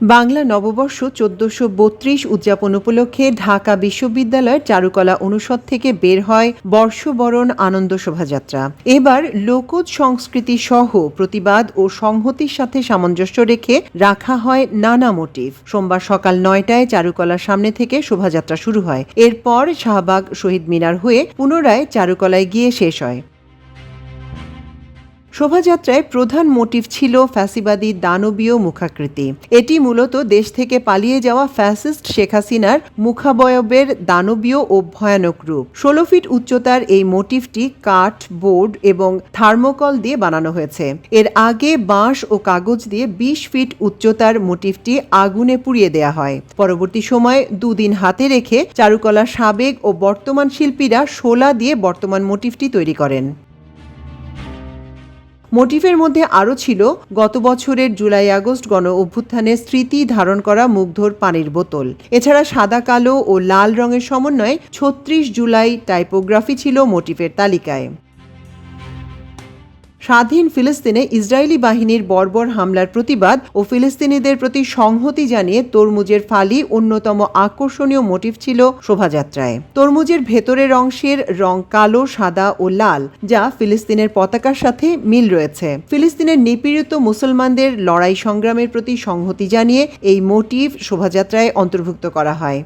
বাংলা নববর্ষ ১৪৩২ উদযাপন উপলক্ষে ঢাকা বিশ্ববিদ্যালয়ের চারুকলা অনুষদ থেকে বের হয় বর্ষবরণ আনন্দ শোভাযাত্রা। এবার লোকজ সংস্কৃতি সহ প্রতিবাদ ও সংহতির সাথে সামঞ্জস্য রেখে রাখা হয় নানা মোটিভ। সোমবার সকাল ৯টায় চারুকলার সামনে থেকে শোভাযাত্রা শুরু হয়। এরপর শাহবাগ শহীদ মিনার হয়ে পুনরায় চারুকলায় গিয়ে শেষ হয়। শোভাযাত্রায় প্রধান মোটিভ ছিল ফ্যাসিবাদী দানবীয় মুখাকৃতি। এটি মূলত দেশ থেকে পালিয়ে যাওয়া ফ্যাসিস্ট শেখ হাসিনার মুখাবয়বের দানবীয় ও ভয়ানক রূপ। ১৬ ফিট উচ্চতার এই মোটিভটি কাঠ, বোর্ড এবং থার্মোকল দিয়ে বানানো হয়েছে। এর আগে বাঁশ ও কাগজ দিয়ে ২০ ফিট উচ্চতার মোটিভটি আগুনে পুড়িয়ে দেয়া হয়। পরবর্তী সময়ে দুদিন হাতে রেখে চারুকলার সাবেক ও বর্তমান শিল্পীরা শোলা দিয়ে বর্তমান মোটিভটি তৈরি করেন। মোটিফের মধ্যে আরও ছিল গত বছরের জুলাই-আগস্ট গণ অভ্যুত্থানের স্মৃতি ধারণ করা মুগ্ধর পানির বোতল। এছাড়া সাদা, কালো ও লাল রঙের সমন্বয়ে ৩৬ জুলাই টাইপোগ্রাফি ছিল মোটিফের তালিকায়। স্বাধীন ফিলিস্তিনে ইসরায়েলি বাহিনীর বর্বর হামলার প্রতিবাদ ও ফিলিস্তিনিদের প্রতি সংহতি জানিয়ে তরমুজের ফালি অন্যতম আকর্ষণীয় মোটিভ ছিল শোভাযাত্রায়। তরমুজের ভেতরের অংশের রং কালো, সাদা ও লাল, যা ফিলিস্তিনের পতাকার সাথে মিল রয়েছে। ফিলিস্তিনের নিপীড়িত মুসলমানদের লড়াই সংগ্রামের প্রতি সংহতি জানিয়ে এই মোটিভ শোভাযাত্রায় অন্তর্ভুক্ত করা হয়।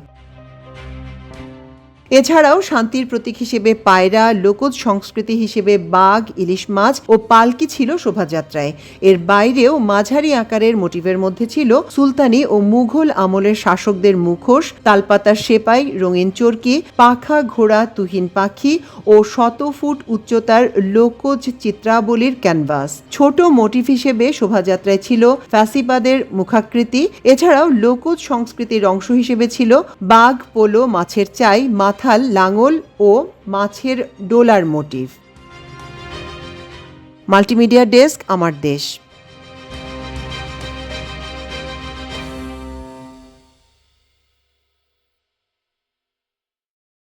এছাড়াও শান্তির প্রতীক হিসেবে পায়রা, লোকজ সংস্কৃতি হিসেবে বাঘ, ইলিশ মাছ ও পালকি ছিল শোভাযাত্রায়। এর বাইরেও মাঝারি আকারের মোটিভের মধ্যে ছিল সুলতানি ও মুঘল আমলের শাসকদের মুখোশ, তালপাতার সেপাই, রঙিন চরকি, পাখা ঘোড়া তুহিন পাখি ও ১০০ ফুট উচ্চতার লোকজ চিত্রাবলীর ক্যানভাস। ছোট মোটিভ হিসেবে শোভাযাত্রায় ছিল ফ্যাসিবাদের মুখাকৃতি। এছাড়াও লোকজ সংস্কৃতির অংশ হিসেবে ছিল বাঘ, পোলো, মাছের চাই, মাথাল, লাঙল ও মাছের ডোলার মোটিভ। মাল্টিমিডিয়া ডেস্ক, আমার দেশ।